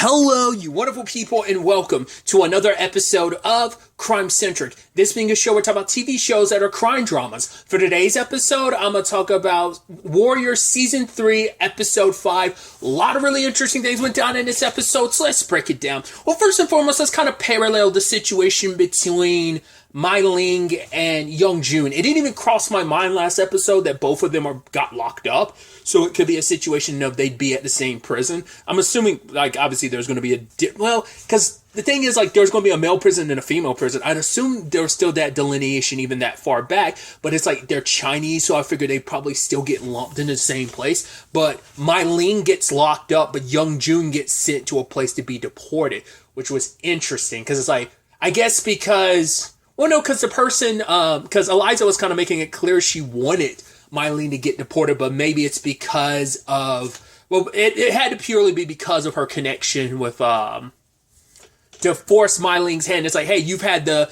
Hello, you wonderful people, and welcome to another episode of Crime Centric. This being a show, we're talking about TV shows that are crime dramas. For today's episode, I'm going to talk about Warrior Season 3, Episode 5. A lot of really interesting things went down in this episode, so let's break it down. Well, first and foremost, let's kind of parallel the situation between Mai Ling and Young Jun. It didn't even cross my mind last episode that both of them got locked up. So it could be a situation of they'd be at the same prison. I'm assuming, obviously there's going to be because the thing is, there's going to be a male prison and a female prison. I'd assume there's still that delineation even that far back, but it's they're Chinese, so I figured they'd probably still get lumped in the same place. But Mai Ling gets locked up, but Young Jun gets sent to a place to be deported, which was interesting, because it's I guess because... Well, no, because because Eliza was kind of making it clear she wanted Mai Ling to get deported, but maybe it's because of, it had to purely be because of her connection with, to force Mai Ling's hand. It's hey, you've had the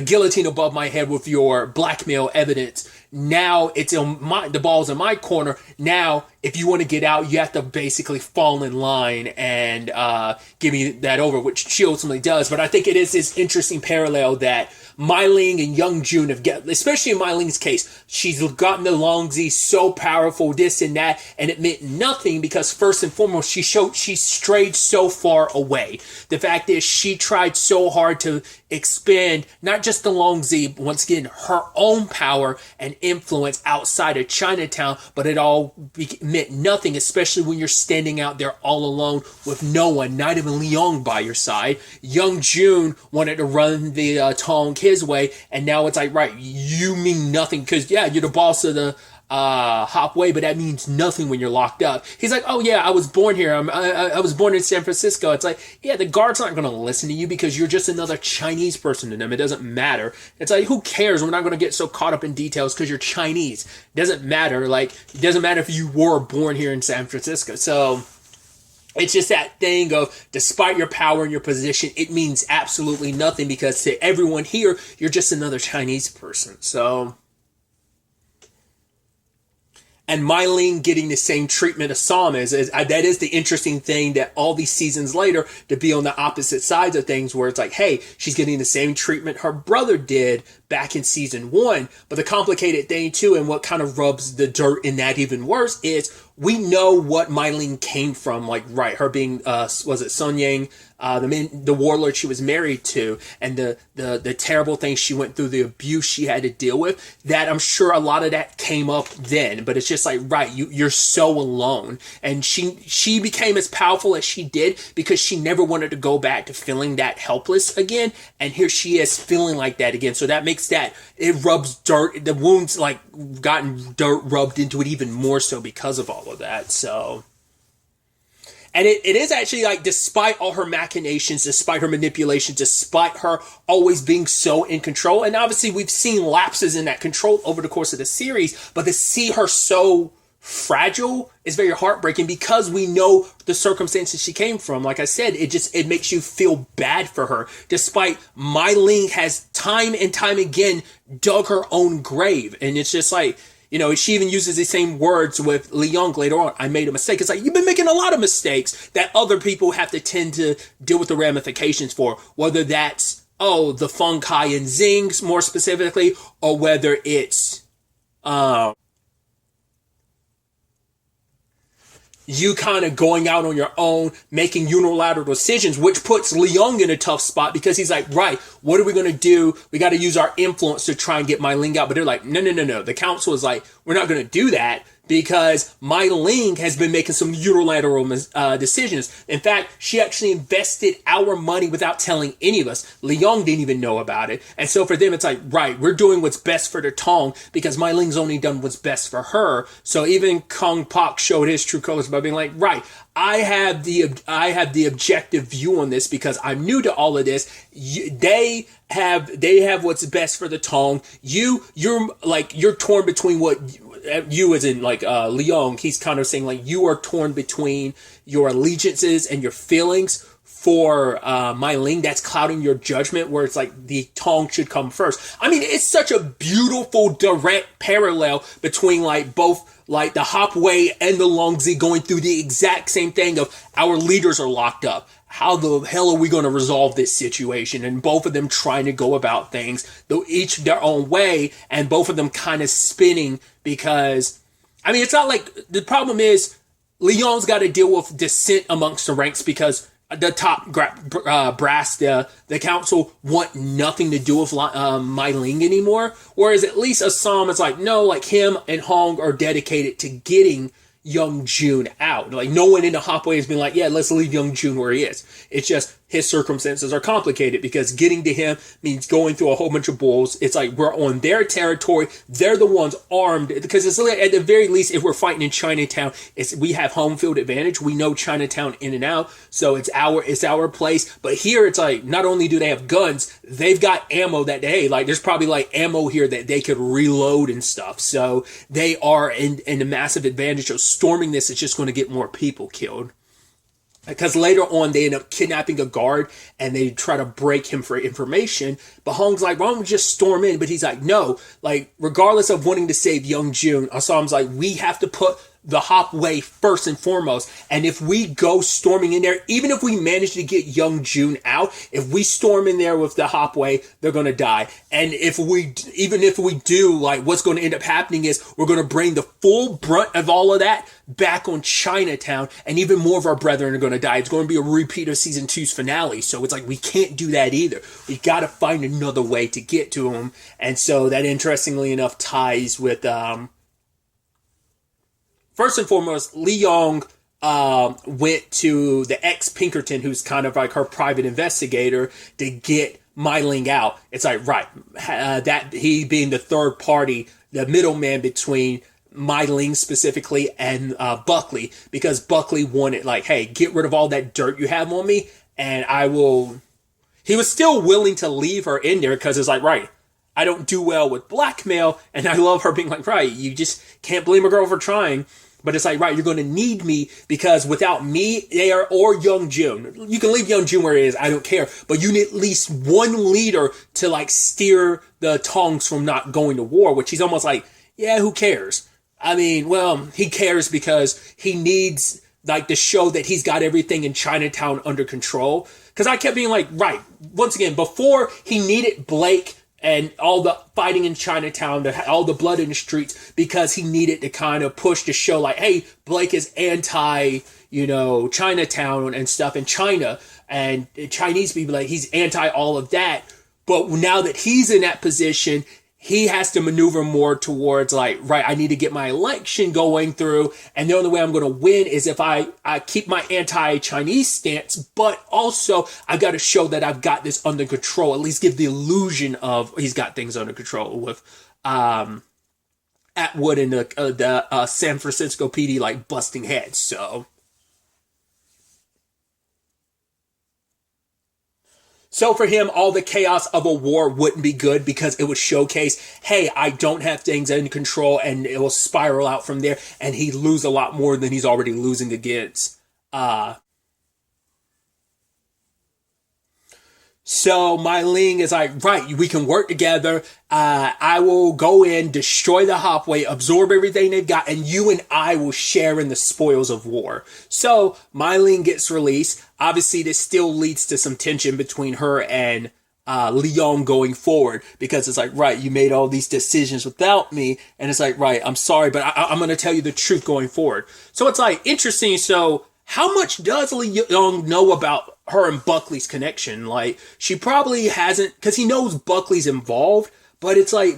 guillotine above my head with your blackmail evidence. Now it's the ball's in my corner. Now, if you want to get out, you have to basically fall in line and give me that over, which she ultimately does. But I think it is this interesting parallel that Mai Ling and Young Jun have got, especially in Mai Ling's case, she's gotten the Longzi so powerful, this and that, and it meant nothing because first and foremost, she strayed so far away. The fact is, she tried so hard to expand not just the Longzi, but once again, her own power and influence outside of Chinatown, but it all meant nothing, especially when you're standing out there all alone with no one, not even Leong by your side. Young Jun wanted to run the Tong his way, and now it's right, you mean nothing, because yeah, you're the boss of the Hop Way, but that means nothing when you're locked up. He's oh yeah, I was born here, I was born in San Francisco. It's yeah, the guards aren't going to listen to you because you're just another Chinese person to them. It doesn't matter. It's who cares? We're not going to get so caught up in details because you're Chinese. It doesn't matter. It doesn't matter if you were born here in San Francisco. So it's just that thing of, despite your power and your position, it means absolutely nothing because to everyone here, you're just another Chinese person. So... And Mai Ling getting the same treatment as Sam is that is the interesting thing, that all these seasons later, to be on the opposite sides of things, where it's hey, she's getting the same treatment her brother did back in season 1. But the complicated thing too, and what kind of rubs the dirt in that even worse, is we know what Mai Ling came from, her being, was it Sun Yang, the warlord she was married to, and the terrible things she went through, the abuse she had to deal with, that I'm sure a lot of that came up then, but it's just right, you're so alone. And she became as powerful as she did because she never wanted to go back to feeling that helpless again, and here she is feeling like that again. So that makes that, it rubs dirt, the wounds gotten dirt rubbed into it even more so because of all of that. So, and it is actually despite all her machinations, despite her manipulations, despite her always being so in control, and obviously we've seen lapses in that control over the course of the series, but to see her so fragile is very heartbreaking because we know the circumstances she came from. Like I said, it makes you feel bad for her, despite Mai Ling has time and time again dug her own grave. And it's just she even uses the same words with Leong later on. I made a mistake. It's you've been making a lot of mistakes that other people have to tend to deal with the ramifications for, whether that's, the Feng Kai and Zings more specifically, or whether it's, you kind of going out on your own, making unilateral decisions, which puts Leong in a tough spot because he's right, what are we going to do? We got to use our influence to try and get Mai Ling out. But they're no. The council is we're not going to do that because Mai Ling has been making some unilateral decisions. In fact, she actually invested our money without telling any of us. Leong didn't even know about it. And so for them, it's right, we're doing what's best for the Tong because Mai Ling's only done what's best for her. So even Kong Pak showed his true colors by being right, I have the objective view on this because I'm new to all of this. They have what's best for the Tong. You're torn between what you as in Leong. He's kind of saying you are torn between your allegiances and your feelings for Mai Ling that's clouding your judgment, where it's like the Tong should come first. I mean, it's such a beautiful direct parallel between like both like the Hop Wei and the Longzi going through the exact same thing of our leaders are locked up. How the hell are we going to resolve this situation? And both of them trying to go about things, though each their own way, and both of them kind of spinning because, I mean, it's not like, the problem is Leon's got to deal with dissent amongst the ranks because the top brass, the council, want nothing to do with Mai Ling anymore. Whereas at least Assam is like, no, like him and Hong are dedicated to getting Young Jun out. Like no one in the Hop Wei has been like, yeah, let's leave Young Jun where he is. It's just his circumstances are complicated because getting to him means going through a whole bunch of bulls. It's like we're on their territory. They're the ones armed because it's like, at the very least, if we're fighting in Chinatown, we have home field advantage. We know Chinatown in and out, so it's our place. But here it's like not only do they have guns, they've got ammo that like there's probably like ammo here that they could reload and stuff. So they are in a massive advantage of storming this. It's just going to get more people killed. Because later on, they end up kidnapping a guard and they try to break him for information. But Hong's like, why don't we just storm in? But he's like, no, like, regardless of wanting to save Young Jun, Assam's like, we have to put the Hop Wei first and foremost. And if we go storming in there, even if we manage to get Young Jun out, if we storm in there with the Hop Wei, they're going to die. And even if we do, like, what's going to end up happening is we're going to bring the full brunt of all of that back on Chinatown, and even more of our brethren are going to die. It's going to be a repeat of season 2's finale. So it's like, we can't do that either. We got to find another way to get to them. And so that, interestingly enough, ties with, first and foremost, Li Yong went to the ex-Pinkerton, who's kind of like her private investigator, to get Mai Ling out. It's like, right, that he being the third party, the middleman between Mai Ling specifically and Buckley, because Buckley wanted like, hey, get rid of all that dirt you have on me, and I will. He was still willing to leave her in there because it's like, right, I don't do well with blackmail, and I love her being like, right, you just can't blame a girl for trying. But it's like, right, you're going to need me because without me, or Young Jun. You can leave Young Jun where he is, I don't care. But you need at least one leader to like steer the Tongs from not going to war, which he's almost like, yeah, who cares? I mean, well, he cares because he needs like to show that he's got everything in Chinatown under control. Because I kept being like, right, once again, before he needed Blake and all the fighting in Chinatown, all the blood in the streets, because he needed to kind of push to show like, hey, Blake is anti, Chinatown and stuff in China, and Chinese people, like, he's anti all of that. But now that he's in that position, he has to maneuver more towards like, right, I need to get my election going through. And the only way I'm going to win is if I keep my anti-Chinese stance, but also I've got to show that I've got this under control, at least give the illusion of he's got things under control with Atwood and the San Francisco PD like busting heads. So for him, all the chaos of a war wouldn't be good because it would showcase, hey, I don't have things in control, and it will spiral out from there, and he'd lose a lot more than he's already losing against. So Mai Ling is like, right, we can work together. I will go in, destroy the Hop Wei, absorb everything they've got, and you and I will share in the spoils of war. So Mai Ling gets released. Obviously, this still leads to some tension between her and Li Yong going forward, because it's like, right, you made all these decisions without me, and it's like, right, I'm sorry, but I'm going to tell you the truth going forward. So it's like, interesting. So how much does Li Yong know about her and Buckley's connection? Like, she probably hasn't, because he knows Buckley's involved, but it's like,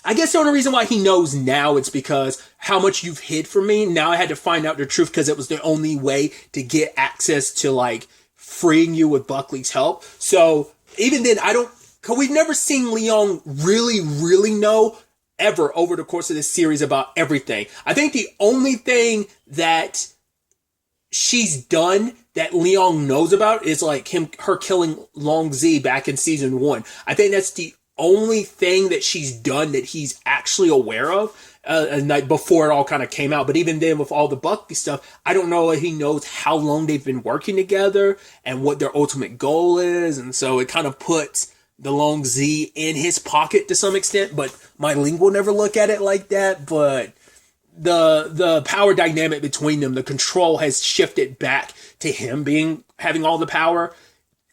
I guess the only reason why he knows now is because how much you've hid from me. Now I had to find out the truth because it was the only way to get access to like freeing you with Buckley's help. So even then, because we've never seen Li Yong really know ever over the course of this series about everything. I think the only thing that she's done that Li Yong knows about is like her killing Long Z back in season 1. I think that's the only thing that she's done that he's actually aware of. night before it all kind of came out. But even then, with all the Bucky stuff, I don't know if he knows how long they've been working together and what their ultimate goal is. And so it kind of puts the Long Z in his pocket to some extent. But my Ling will never look at it like that. But the power dynamic between them, the control has shifted back to him having all the power.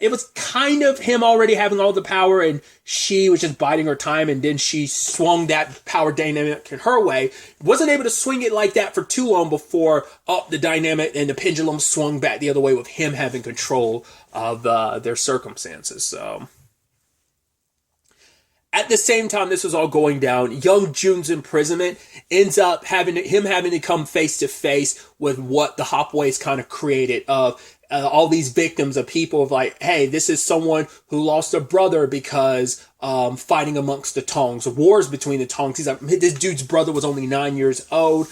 It was kind of him already having all the power, and she was just biding her time, and then she swung that power dynamic in her way. Wasn't able to swing it like that for too long before the dynamic and the pendulum swung back the other way with him having control of their circumstances. So at the same time this was all going down, Young Jun's imprisonment ends up having to come face to face with what the Hopways kind of created of all these victims of people of like, hey, this is someone who lost a brother because fighting amongst the Tongs, wars between the Tongs. He's like, this dude's brother was only 9 years old.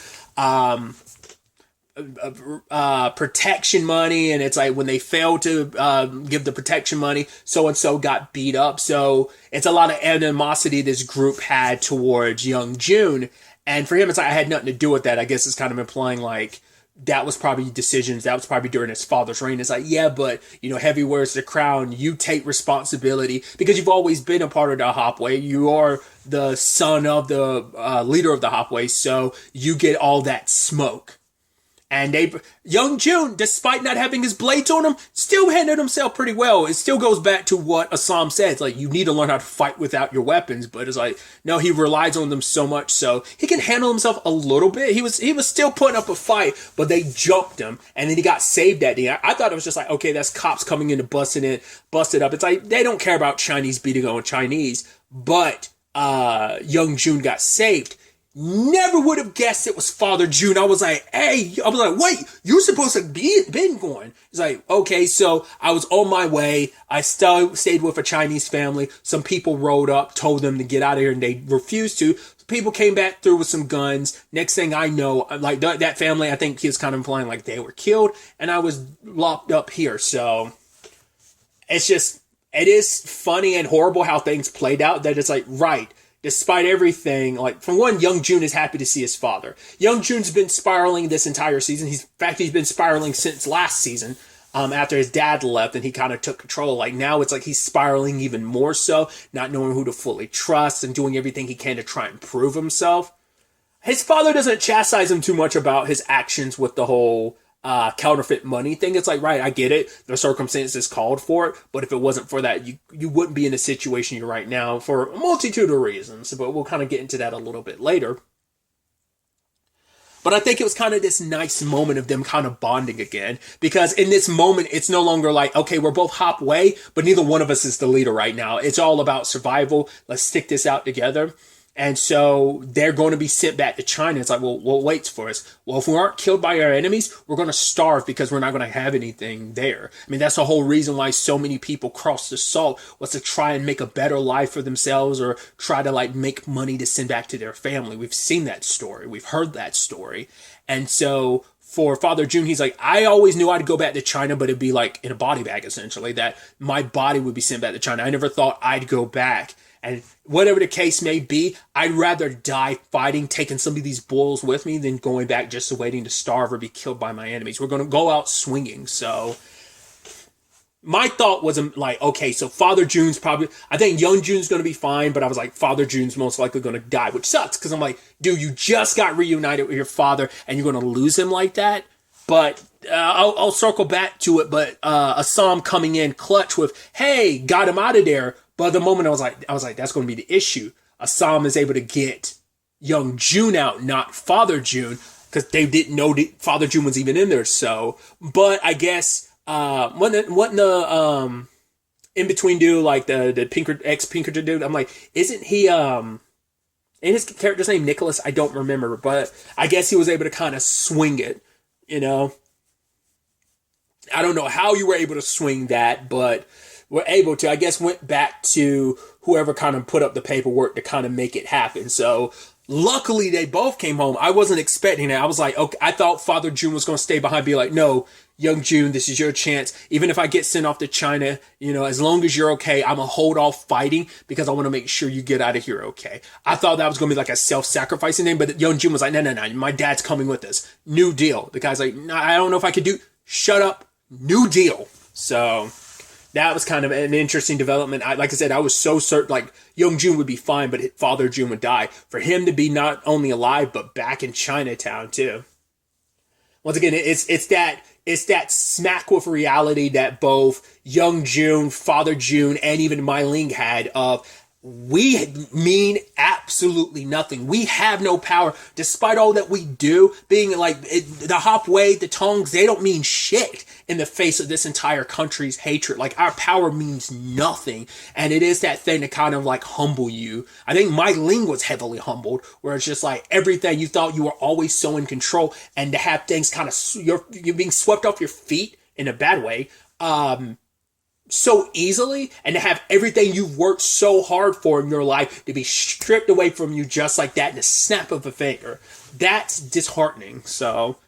Protection money, and it's like when they failed to give the protection money, so and so got beat up. So it's a lot of animosity this group had towards Young Jun, and for him it's like, I had nothing to do with that. I guess it's kind of implying like that was probably decisions that was probably during his father's reign. It's like, yeah, but heavy wears the crown. You take responsibility because you've always been a part of the Hopway. You are the son of the leader of the Hopway, so you get all that smoke. And Young Jun, despite not having his blades on him, still handled himself pretty well. It still goes back to what Assam says, like, you need to learn how to fight without your weapons. But it's like, no, he relies on them so much, so he can handle himself a little bit. He was still putting up a fight, but they jumped him, and then he got saved that day. I thought it was just like, okay, that's cops coming in to bust it up. It's like, they don't care about Chinese beating on Chinese, but Young Jun got saved. Never would have guessed it was Father Jun. I was like, wait, you're supposed to been going. It's like, okay, so I was on my way. I still stayed with a Chinese family. Some people rolled up, told them to get out of here, and they refused to. People came back through with some guns. Next thing I know, like that family, I think he was kind of implying like they were killed, and I was locked up here. So it is funny and horrible how things played out, that it's like, right, despite everything, like, for one, Young Jun is happy to see his father. Young Jun's been spiraling this entire season. He's been spiraling since last season, after his dad left and he kind of took control. Like, now it's like he's spiraling even more so, not knowing who to fully trust and doing everything he can to try and prove himself. His father doesn't chastise him too much about his actions with the whole counterfeit money thing. It's like, right, I get it. The circumstances called for it, but if it wasn't for that, you wouldn't be in the situation you're right now for a multitude of reasons. But we'll kind of get into that a little bit later. But I think it was kind of this nice moment of them kind of bonding again, because in this moment, it's no longer like, okay, we're both Hopway, but neither one of us is the leader right now. It's all about survival. Let's stick this out together. And so they're going to be sent back to China. It's like, well, what waits for us? Well, if we aren't killed by our enemies, we're going to starve because we're not going to have anything there. I mean, that's the whole reason why so many people crossed the salt, was to try and make a better life for themselves, or try to like make money to send back to their family. We've seen that story. We've heard that story. And so for Father Jun, he's like, I always knew I'd go back to China, but it'd be like in a body bag, essentially, that my body would be sent back to China. I never thought I'd go back. And whatever the case may be, I'd rather die fighting, taking some of these bulls with me, than going back just waiting to starve or be killed by my enemies. We're going to go out swinging. So my thought was like, okay, so Father Jun's probably, I think Young Jun's going to be fine, but I was like, Father Jun's most likely going to die, which sucks, because I'm like, dude, you just got reunited with your father and you're going to lose him like that. But I'll circle back to it. But Assam coming in clutch with, hey, got him out of there. But at the moment I was like, that's going to be the issue. Assam is able to get Young Jun out, not Father Jun, because they didn't know that Father Jun was even in there. So, but I guess what the in between dude, like the Pinkerton dude, I'm like, isn't he and his character's name Nicholas? I don't remember, but I guess he was able to kind of swing it. I don't know how you were able to swing that, but were able to. I guess went back to whoever kind of put up the paperwork to kind of make it happen. So Luckily, they both came home. I wasn't expecting it. I was like, okay, I thought Father June was going to stay behind, be like, no, young June, this is your chance. Even if I get sent off to China, as long as you're okay, I'm going to hold off fighting because I want to make sure you get out of here okay. I thought that was going to be like a self-sacrificing thing, but young June was like, no, my dad's coming with us. New deal. The guy's like, no, I don't know if I could do, shut up, new deal. So that was kind of an interesting development. Like I said, I was so certain, like, young June would be fine, but Father June would die. For him to be not only alive, but back in Chinatown, too. Once again, it's that smack with reality that both young June, Father June, and even Mai Ling had of, we mean absolutely nothing. We have no power, despite all that we do. Being like the Hop Wei, the Tongs, they don't mean shit in the face of this entire country's hatred. Like, our power means nothing, and it is that thing to kind of like humble you. I think Mai Ling was heavily humbled, where it's just like everything you thought you were always so in control, and to have things kind of you're being swept off your feet in a bad way. So easily, and to have everything you've worked so hard for in your life to be stripped away from you just like that in a snap of a finger. That's disheartening. So,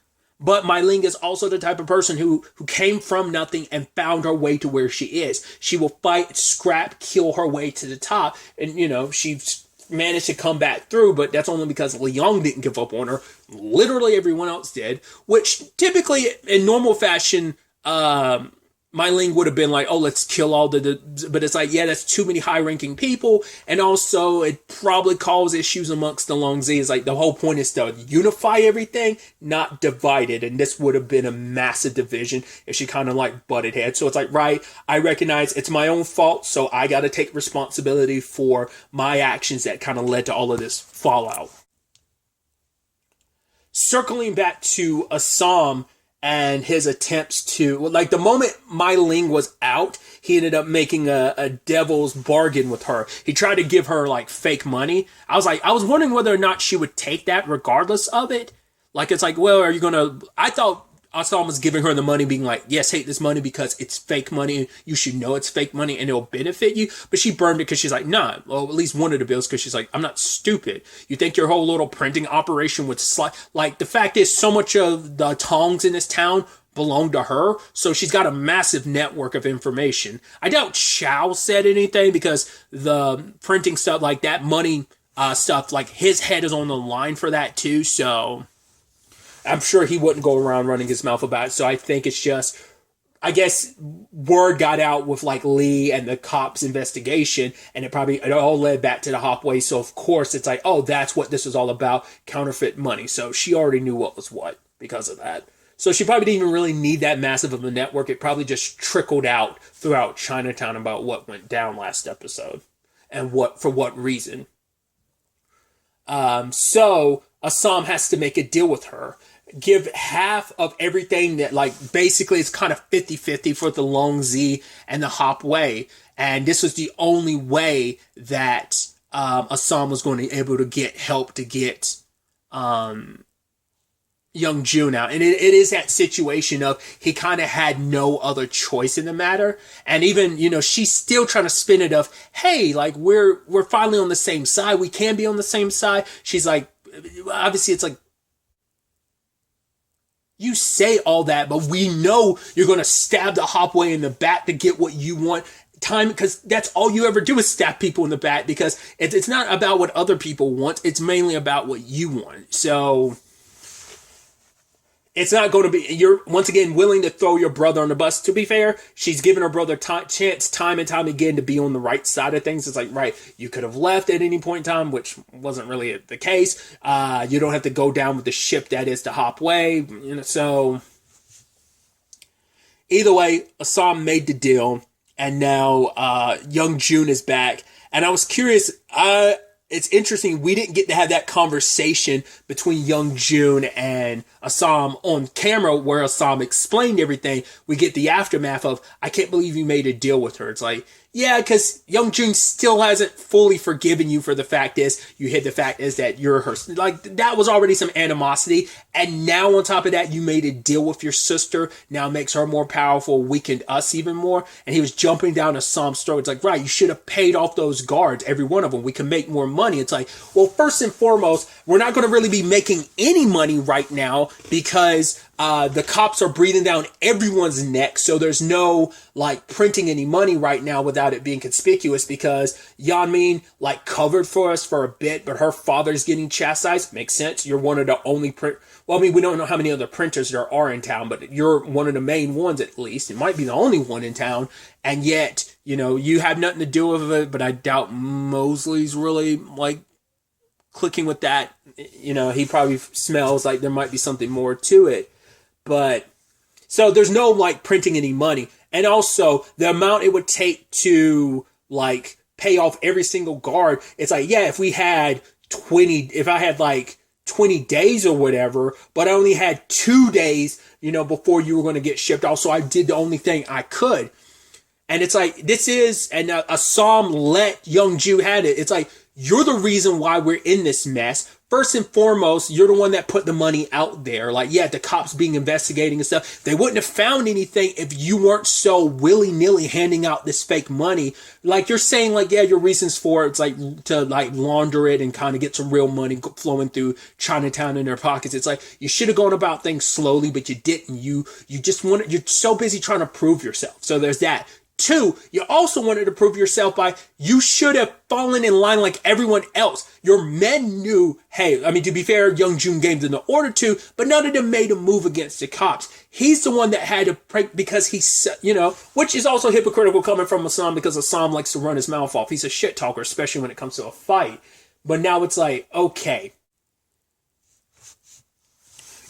but Mai Ling is also the type of person who came from nothing and found her way to where she is. She will fight, scrap, kill her way to the top, and she's managed to come back through, but that's only because Liang didn't give up on her. Literally everyone else did, which typically in normal fashion, Mai Ling would have been like, oh, let's kill all but it's like, yeah, that's too many high-ranking people, and also it probably caused issues amongst the Longzi. It's like the whole point is to unify everything, not divide it, and this would have been a massive division if she kind of like butted heads. So it's like, right, I recognize it's my own fault, so I got to take responsibility for my actions that kind of led to all of this fallout. Circling back to Assam and his attempts to, like, the moment Mai Ling was out, he ended up making a devil's bargain with her. He tried to give her, like, fake money. I was wondering whether or not she would take that regardless of it. Like, it's like, well, are you gonna, I thought Assam was giving her the money, being like, yes, take this money because it's fake money. You should know it's fake money and it'll benefit you. But she burned it because she's like, nah, well, at least one of the bills, because she's like, I'm not stupid. You think your whole little printing operation would like, the fact is, so much of the tongs in this town belong to her, so she's got a massive network of information. I doubt Chow said anything because the printing stuff, like that money stuff, like his head is on the line for that too, so I'm sure he wouldn't go around running his mouth about it. So I think it's just, I guess, word got out with like Lee and the cops' investigation, and it all led back to the Hop Wei. So of course it's like, oh, that's what this was all about, counterfeit money. So she already knew what was what because of that. So she probably didn't even really need that massive of a network. It probably just trickled out throughout Chinatown about what went down last episode and for what reason. So Assam has to make a deal with her. Give half of everything that, like, basically it's kind of 50-50 for the Longzi and the Hop Wei. And this was the only way that Assam was going to be able to get help to get young June out. And it is that situation of he kind of had no other choice in the matter. And even, she's still trying to spin it of, hey, like, we're finally on the same side. We can be on the same side. She's like, obviously it's like, you say all that, but we know you're going to stab the Hop Wei in the back to get what you want. Because that's all you ever do is stab people in the back, because it's not about what other people want. It's mainly about what you want. So it's not going to be, you're once again willing to throw your brother on the bus. To be fair, she's given her brother chance time and time again to be on the right side of things. It's like, right, you could have left at any point in time, which wasn't really the case. You don't have to go down with the ship that is the Hop Wei. So either way, Assam made the deal, and now young June is back. And I was curious, it's interesting, we didn't get to have that conversation between young June and Assam on camera where Assam explained everything. We get the aftermath of, I can't believe you made a deal with her. It's like, Yeah, because Young Jun still hasn't fully forgiven you for the fact is, you hid the fact is that you're her. Like, that was already some animosity. And now on top of that, you made a deal with your sister. Now makes her more powerful, weakened us even more. And he was jumping down to Sam's throat. It's like, right, you should have paid off those guards, every one of them. We can make more money. It's like, well, first and foremost, we're not going to really be making any money right now because the cops are breathing down everyone's neck. So there's no like printing any money right now without it being conspicuous because Yeonmin like covered for us for a bit, but her father's getting chastised. Makes sense. You're one of the only well, I mean, we don't know how many other printers there are in town, but you're one of the main ones at least. It might be the only one in town. And yet, you know, you have nothing to do with it, but I doubt Mosley's really like clicking with that. You know, he probably smells like there might be something more to it. But so there's no like printing any money. And also the amount it would take to like pay off every single guard. It's like, yeah, if I had like 20 days or whatever, but I only had 2 days, you know, before you were going to get shipped off. So I did the only thing I could. And it's like, this is, and Assam let Young Ju had it. It's like, you're the reason why we're in this mess. First and foremost, you're the one that put the money out there. Like, yeah, the cops being investigating and stuff. They wouldn't have found anything if you weren't so willy-nilly handing out this fake money. Like, you're saying, like, yeah, your reasons for it's like to like launder it and kind of get some real money flowing through Chinatown in their pockets. It's like, you should have gone about things slowly, but you didn't. You just wanted, you're so busy trying to prove yourself. So there's that. 2, you also wanted to prove yourself by you should have fallen in line like everyone else. Your men knew, hey, I mean, to be fair, Young Jun gave them the order to, but none of them made a move against the cops. He's the one that had to pray because he's, you know, which is also hypocritical coming from Assam because Assam likes to run his mouth off. He's a shit talker, especially when it comes to a fight. But now it's like, okay,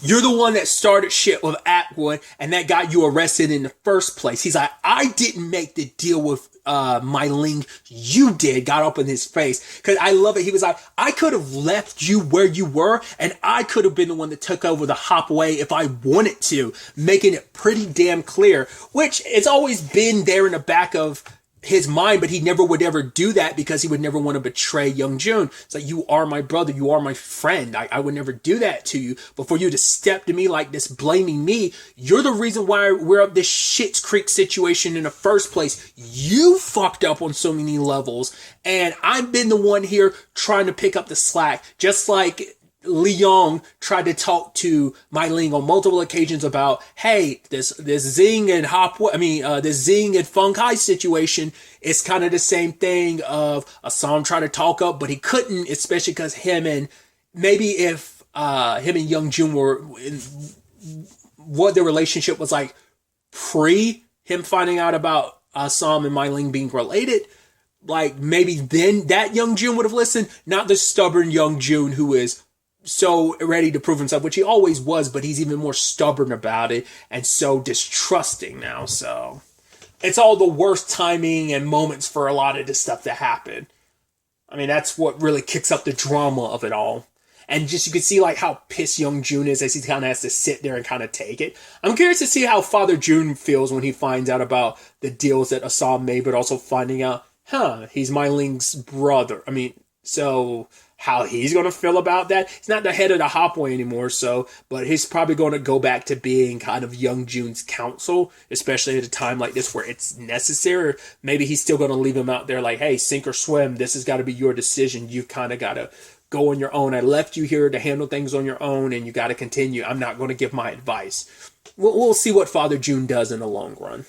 you're the one that started shit with Atwood and that got you arrested in the first place. He's like, I didn't make the deal with My Ling. You did. Got up in his face. Because I love it. He was like, I could have left you where you were and I could have been the one that took over the Hopway if I wanted to. Making it pretty damn clear. Which it's always been there in the back of his mind, but he never would ever do that because he would never want to betray Young Jun. It's like, you are my brother, you are my friend. I would never do that to you. But for you to step to me like this, blaming me, you're the reason why we're up this Schitt's Creek situation in the first place. You fucked up on so many levels, and I've been the one here trying to pick up the slack, just like Lee Young tried to talk to My Ling on multiple occasions about, hey, this Zing and this Zing and Feng Kai situation is kind of the same thing of Assam trying to talk up, but he couldn't, especially because him and Young Jun were in what their relationship was like pre him finding out about Assam and My Ling being related. Like, maybe then that Young Jun would have listened, not the stubborn Young Jun who is so ready to prove himself, which he always was, but he's even more stubborn about it and so distrusting now. So it's all the worst timing and moments for a lot of this stuff to happen. I mean, that's what really kicks up the drama of it all. And just, you can see like how pissed Young Jun is as he kind of has to sit there and kind of take it. I'm curious to see how Father Jun feels when he finds out about the deals that Assam made, but also finding out, he's My Ling's brother. I mean, so how he's going to feel about that. He's not the head of the Hopway anymore, but he's probably going to go back to being kind of Young Jun's counsel, especially at a time like this where it's necessary. Maybe he's still going to leave him out there like, hey, sink or swim. This has got to be your decision. You've kind of got to go on your own. I left you here to handle things on your own, and you got to continue. I'm not going to give my advice. We'll see what Father Jun does in the long run.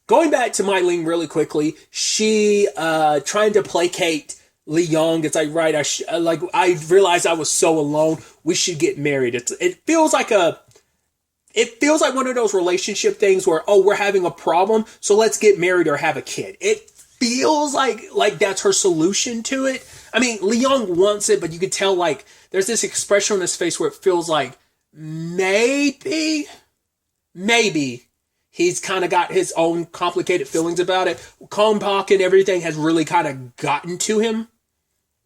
Going back to My Ling really quickly, she trying to placate Lee Young. It's like, right, I realized I was so alone. We should get married. It feels like one of those relationship things where, oh, we're having a problem, so let's get married or have a kid. It feels like that's her solution to it. I mean, Lee Young wants it, but you could tell like there's this expression on his face where it feels like maybe he's kind of got his own complicated feelings about it. Kong and everything has really kind of gotten to him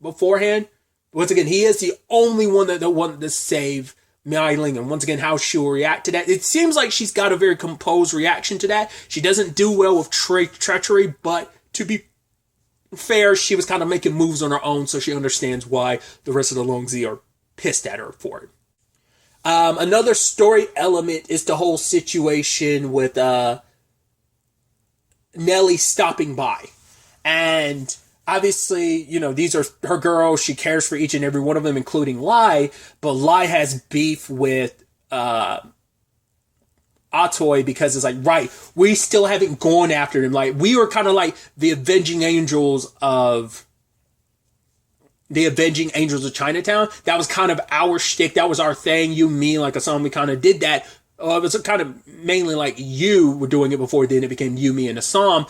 beforehand. Once again, he is the only one that wanted to save Myling, and once again how she will react to that. It seems like she's got a very composed reaction to that. She doesn't do well with treachery, but to be fair, she was kind of making moves on her own, so she understands why the rest of the Longzi are pissed at her for it. Another story element is the whole situation with Nelly stopping by. And obviously, these are her girls. She cares for each and every one of them, including Lai. But Lai has beef with Atoy because it's like, right, we still haven't gone after him. Like, we were kind of like the avenging angels of Chinatown. That was kind of our shtick. That was our thing. You, me, like a song. We kind of did that. It was kind of mainly like you were doing it before. Then it became you, me, and Assam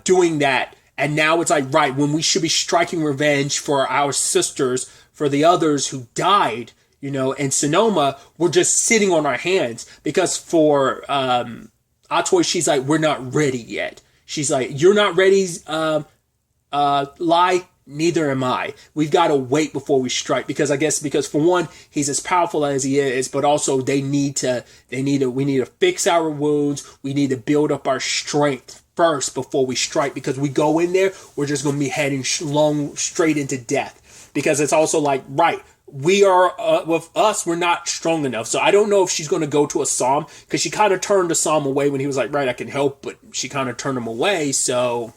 doing that. And now it's like, right, when we should be striking revenge for our sisters, for the others who died, in Sonoma, we're just sitting on our hands. Because for Atoy, she's like, we're not ready yet. She's like, you're not ready, Lai. Neither am I. We've got to wait before we strike because for one, he's as powerful as he is, but also we need to fix our wounds. We need to build up our strength first before we strike, because we go in there, we're just going to be heading straight into death, because it's also like, right, we are, with us, we're not strong enough. So I don't know if she's going to go to Assam, because she kind of turned Assam away when he was like, right, I can help, but she kind of turned him away. So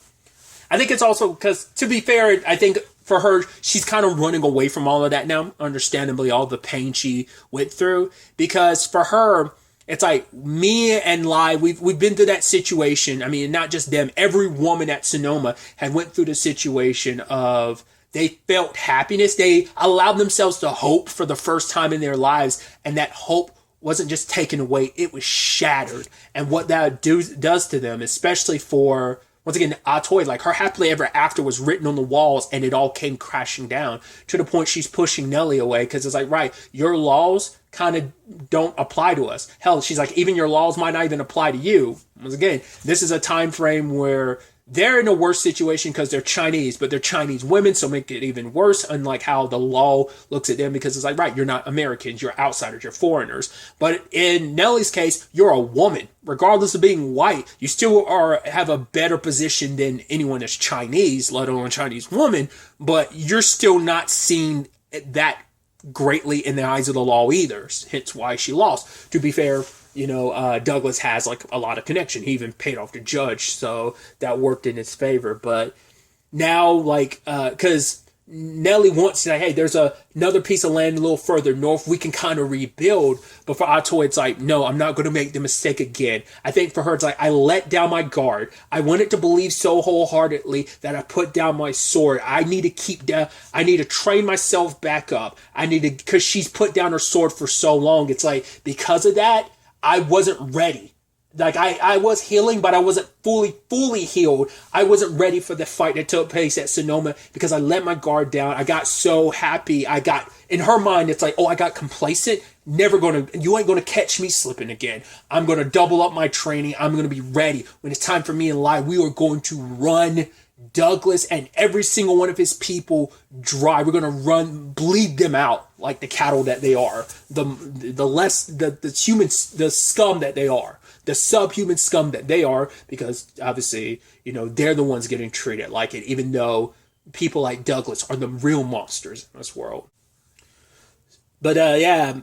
I think it's also because, to be fair, I think for her, she's kind of running away from all of that now, understandably, all the pain she went through. Because for her, it's like me and Lai, we've been through that situation. I mean, not just them. Every woman at Sonoma had went through the situation of they felt happiness. They allowed themselves to hope for the first time in their lives. And that hope wasn't just taken away. It was shattered. And what that does to them, especially for, once again, Atoy, like her happily ever after was written on the walls, and it all came crashing down to the point she's pushing Nelly away, because it's like, right, your laws kind of don't apply to us. Hell, she's like, even your laws might not even apply to you. Once again, this is a time frame where they're in a worse situation because they're Chinese, but they're Chinese women, so make it even worse, unlike how the law looks at them, because it's like, right, you're not Americans, you're outsiders, you're foreigners. But in Nelly's case, you're a woman. Regardless of being white, you still have a better position than anyone that's Chinese, let alone a Chinese woman, but you're still not seen that greatly in the eyes of the law either, hence why she lost. To be fair, Douglas has like a lot of connection. He even paid off the judge, so that worked in his favor. But now, like, because Nelly wants to say, hey, there's another piece of land a little further north, we can kind of rebuild. But for Atoy, it's like, no, I'm not going to make the mistake again. I think for her, it's like, I let down my guard. I wanted to believe so wholeheartedly that I put down my sword. I need to train myself back up. Because she's put down her sword for so long. It's like, because of that, I wasn't ready. Like, I was healing, but I wasn't fully healed. I wasn't ready for the fight that took place at Sonoma because I let my guard down. I got so happy. In her mind, it's like, oh, I got complacent. You ain't going to catch me slipping again. I'm going to double up my training. I'm going to be ready. When it's time for me in life, we are going to run Douglas and every single one of his people dry. We're going to bleed them out like the cattle that they are. The scum that they are. The subhuman scum that they are, because obviously, they're the ones getting treated like it, even though people like Douglas are the real monsters in this world. But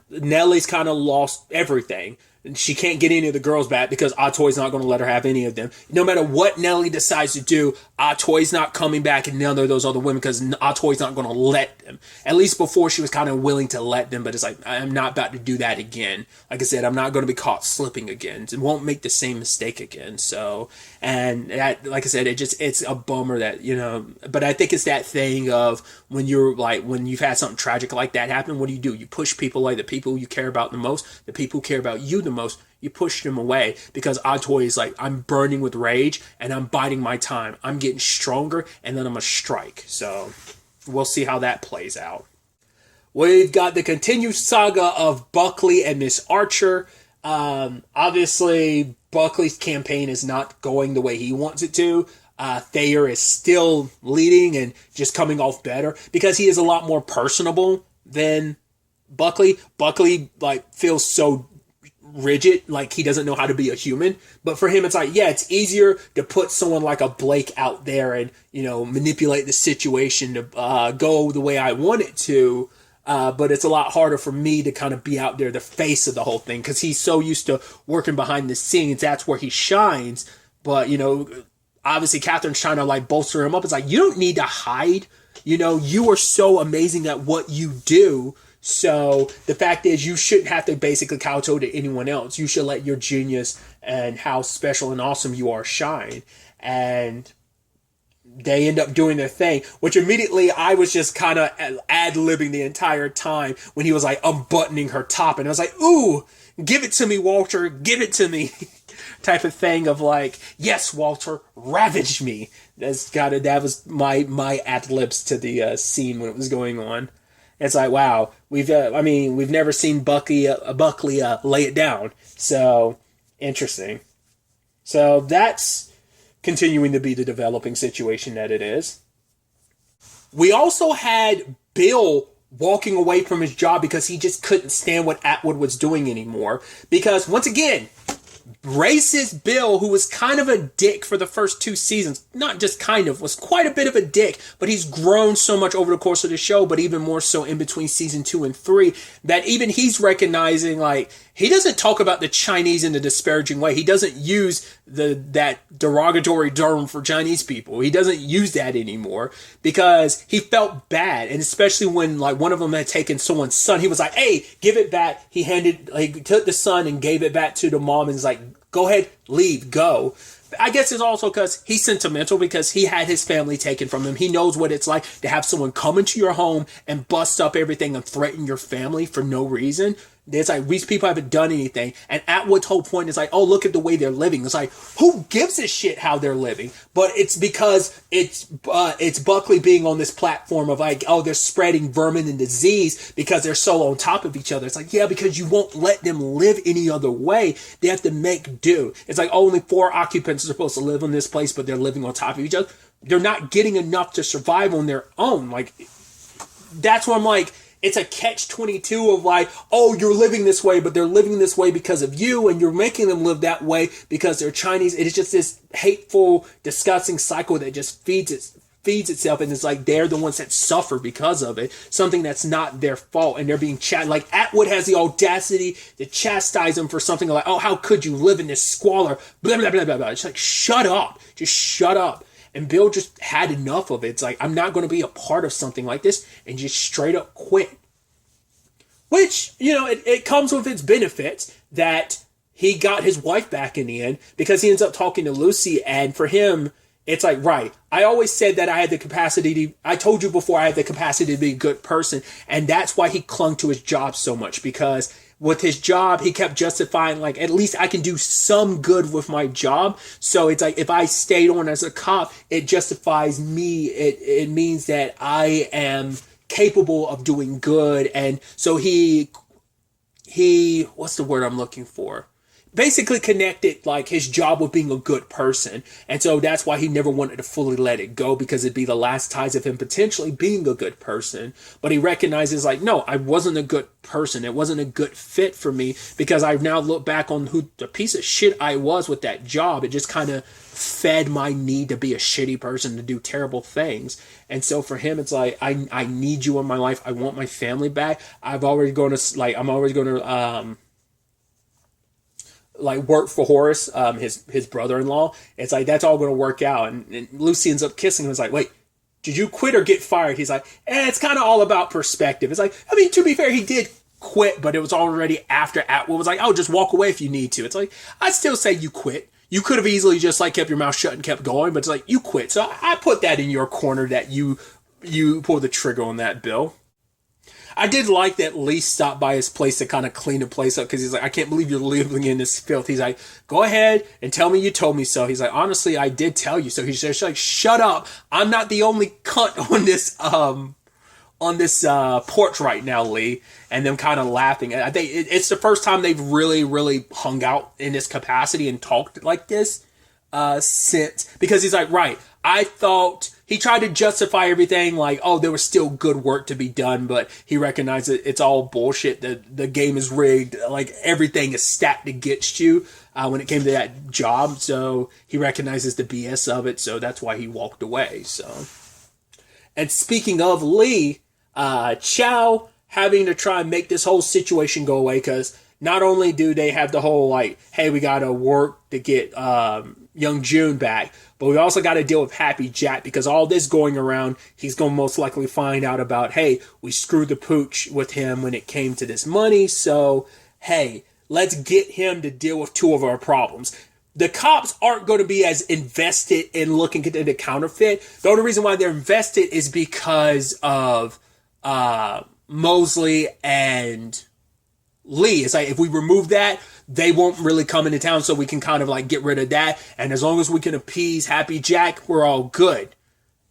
Nelly's kind of lost everything. She can't get any of the girls back because Atoy's not going to let her have any of them. No matter what Nelly decides to do, Atoy's not coming back and none of those other women, because Atoy's not going to let them. At least before, she was kind of willing to let them, but it's like, I'm not about to do that again. Like I said, I'm not going to be caught slipping again. It won't make the same mistake again. So, and that, like I said, it's a bummer that, but I think it's that thing of when you've had something tragic like that happen, what do? You push people, like the people you care about the most, the people who care about you the most, you push them away, because Atoy is like, I'm burning with rage and I'm biding my time. I'm getting stronger and then I'm going to strike. So we'll see how that plays out. We've got the continued saga of Buckley and Miss Archer. Obviously, Buckley's campaign is not going the way he wants it to. Thayer is still leading and just coming off better because he is a lot more personable than Buckley like feels so rigid, like he doesn't know how to be a human. But for him, it's like, yeah, it's easier to put someone like a Blake out there and, you know, manipulate the situation to go the way I want it to. But it's a lot harder for me to kind of be out there, the face of the whole thing, because he's so used to working behind the scenes. That's where he shines. But, you know, obviously Catherine's trying to like bolster him up. It's like, you don't need to hide. You know, you are so amazing at what you do. So the fact is, you shouldn't have to basically kowtow to anyone else. You should let your genius and how special and awesome you are shine. And they end up doing their thing, which immediately I was just kind of ad-libbing the entire time when he was like unbuttoning her top. And I was like, ooh, give it to me, Walter, give it to me. Type of thing of like, yes, Walter, ravage me. That was my ad-libs to the scene when it was going on. It's like, wow, we've never seen Buckley lay it down. So interesting. So that's continuing to be the developing situation that it is. We also had Bill walking away from his job because he just couldn't stand what Atwood was doing anymore. Because once again, racist Bill, who was kind of a dick for the first 2 seasons, not just kind of, was quite a bit of a dick, but he's grown so much over the course of the show, but even more so in between season 2 and 3, that even he's recognizing, like, he doesn't talk about the Chinese in a disparaging way. He doesn't use that derogatory term for Chinese people. He doesn't use that anymore because he felt bad. And especially when like one of them had taken someone's son, he was like, hey, give it back. He took the son and gave it back to the mom and was like, go ahead, leave, go. I guess it's also because he's sentimental because he had his family taken from him. He knows what it's like to have someone come into your home and bust up everything and threaten your family for no reason. It's like, these people haven't done anything. And Atwood's whole point is like, oh, look at the way they're living. It's like, who gives a shit how they're living? But it's because it's Buckley being on this platform of like, oh, they're spreading vermin and disease because they're so on top of each other. It's like, yeah, because you won't let them live any other way. They have to make do. It's like only 4 occupants are supposed to live in this place, but they're living on top of each other. They're not getting enough to survive on their own. Like, that's why I'm like, it's a catch-22 of like, oh, you're living this way, but they're living this way because of you, and you're making them live that way because they're Chinese. It is just this hateful, disgusting cycle that just feeds itself, and it's like they're the ones that suffer because of it. Something that's not their fault, and they're being like Atwood has the audacity to chastise them for something like, oh, how could you live in this squalor? Blah blah blah blah blah. It's like, shut up, just shut up. And Bill just had enough of it. It's like, I'm not going to be a part of something like this, and just straight up quit. Which, you know, it comes with its benefits that he got his wife back in the end because he ends up talking to Lucy. And for him, it's like, right, I always said that I had the capacity I told you before I had the capacity to be a good person. And that's why he clung to his job so much, because with his job, he kept justifying, like, at least I can do some good with my job. So it's like, if I stayed on as a cop, it justifies me. It means that I am capable of doing good. And so he what's the word I'm looking for? Basically connected like his job with being a good person. And so that's why he never wanted to fully let it go, because it'd be the last ties of him potentially being a good person. But he recognizes like, no, I wasn't a good person. It wasn't a good fit for me, because I've now looked back on who the piece of shit I was with that job. It just kind of fed my need to be a shitty person, to do terrible things. And so for him, it's like, I need you in my life. I want my family back. I'm always going to work for Horace, his brother-in-law. It's like, that's all going to work out. And Lucy ends up kissing him. It's like, wait, did you quit or get fired? He's like, it's kind of all about perspective. It's like, I mean, to be fair, he did quit, but it was already after Atwood was like, oh, just walk away if you need to. It's like, I'd still say you quit. You could have easily just like kept your mouth shut and kept going, but it's like, you quit. So I put that in your corner, that you pulled the trigger on that, Bill. I did like that Lee stopped by his place to kind of clean the place up, because he's like, I can't believe you're living in this filth. He's like, go ahead and tell me you told me so. He's like, honestly, I did tell you so. He's just like, shut up. I'm not the only cunt on this porch right now, Lee. And them kind of laughing. I think it's the first time they've really, really hung out in this capacity and talked like this. sense, because he's like, right, I thought he tried to justify everything like, oh, there was still good work to be done, but he recognized that it's all bullshit. The game is rigged. Like, everything is stacked against you when it came to that job. So he recognizes the BS of it. So that's why he walked away. So, and speaking of Lee, Chow having to try and make this whole situation go away, because not only do they have the whole like, hey, we gotta work to get Young June back, but we also got to deal with Happy Jack, because all this going around, he's going to most likely find out about, hey, we screwed the pooch with him when it came to this money, so, hey, let's get him to deal with two of our problems. The cops aren't going to be as invested in looking into the counterfeit. The only reason why they're invested is because of Mosley and Lee. It's like, if we remove that, they won't really come into town, so we can kind of like get rid of that. And as long as we can appease Happy Jack, we're all good.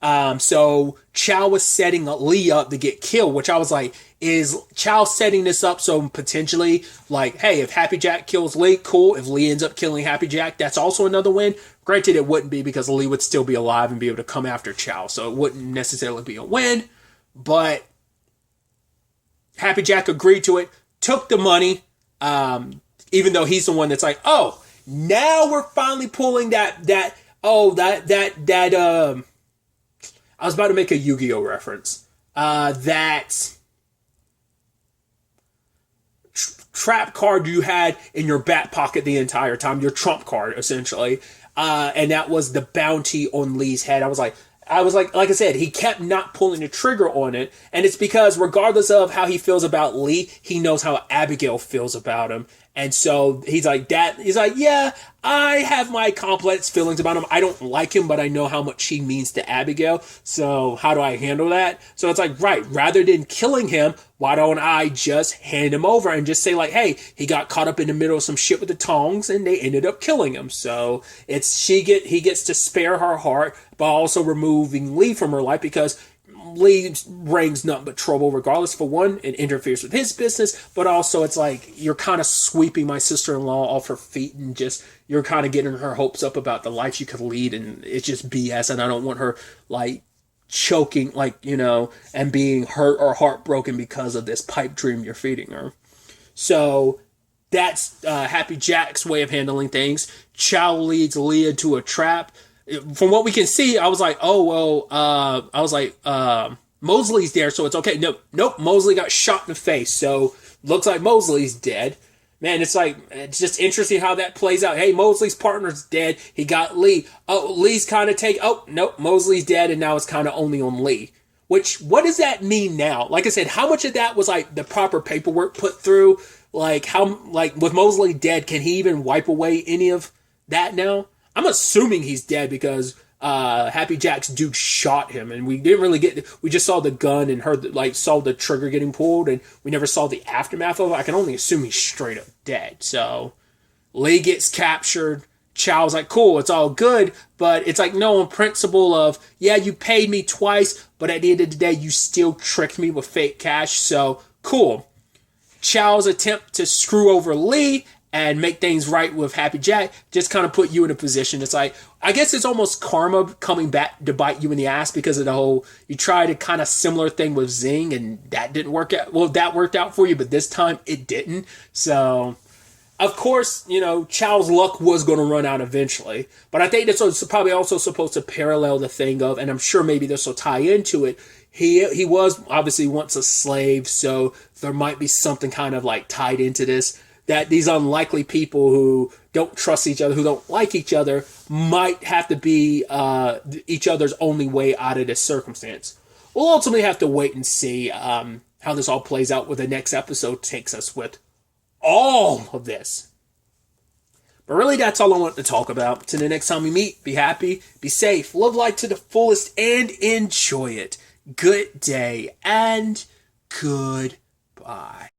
So Chow was setting Lee up to get killed, which I was like, is Chow setting this up so potentially, like, hey, if Happy Jack kills Lee, cool. If Lee ends up killing Happy Jack, that's also another win. Granted, it wouldn't be, because Lee would still be alive and be able to come after Chow, so it wouldn't necessarily be a win. But Happy Jack agreed to it, took the money, even though he's the one that's like, oh, now we're finally pulling that I was about to make a Yu-Gi-Oh reference. That trap card you had in your back pocket the entire time, your trump card, essentially. And that was the bounty on Lee's head. I was like, I said, he kept not pulling the trigger on it. And it's because regardless of how he feels about Lee, he knows how Abigail feels about him. And so he's like, yeah, I have my complex feelings about him. I don't like him, but I know how much he means to Abigail. So how do I handle that? So it's like, right, rather than killing him, why don't I just hand him over and just say like, hey, he got caught up in the middle of some shit with the tongs and they ended up killing him. So he gets to spare her heart, but also removing Lee from her life, because Lee brings nothing but trouble regardless. For one, it interferes with his business, but also it's like, you're kind of sweeping my sister-in-law off her feet, and just, you're kind of getting her hopes up about the life she could lead, and it's just BS, and I don't want her like choking, like, and being hurt or heartbroken because of this pipe dream you're feeding her. So that's Happy Jack's way of handling things. Chow leads Lee into a trap. From what we can see, I was like, Mosley's there, so it's okay. Nope, Mosley got shot in the face, so looks like Mosley's dead. Man, it's just interesting how that plays out. Hey, Mosley's partner's dead. He got Lee. Oh, Lee's kind of nope, Mosley's dead, and now it's kind of only on Lee. What does that mean now? Like I said, how much of that was like the proper paperwork put through? Like, with Mosley dead, can he even wipe away any of that now? I'm assuming he's dead, because Happy Jack's dude shot him, and we didn't really we just saw the gun and saw the trigger getting pulled, and we never saw the aftermath of it. I can only assume he's straight up dead. So Lee gets captured. Chow's like, cool, it's all good, but it's like, no, on principle of, yeah, you paid me twice, but at the end of the day, you still tricked me with fake cash, so cool. Chow's attempt to screw over Lee and make things right with Happy Jack just kind of put you in a position. It's like, I guess it's almost karma coming back to bite you in the ass, because of the whole, you tried a kind of similar thing with Zing and that didn't work out. Well, that worked out for you, but this time it didn't. So, of course, Chow's luck was going to run out eventually, but I think that's probably also supposed to parallel the thing of, and I'm sure maybe this will tie into it, he was obviously once a slave, so there might be something kind of like tied into this, that these unlikely people who don't trust each other, who don't like each other, might have to be each other's only way out of this circumstance. We'll ultimately have to wait and see how this all plays out, where the next episode takes us with all of this. But really, that's all I want to talk about. Till the next time we meet, be happy, be safe, live life to the fullest, and enjoy it. Good day, and goodbye.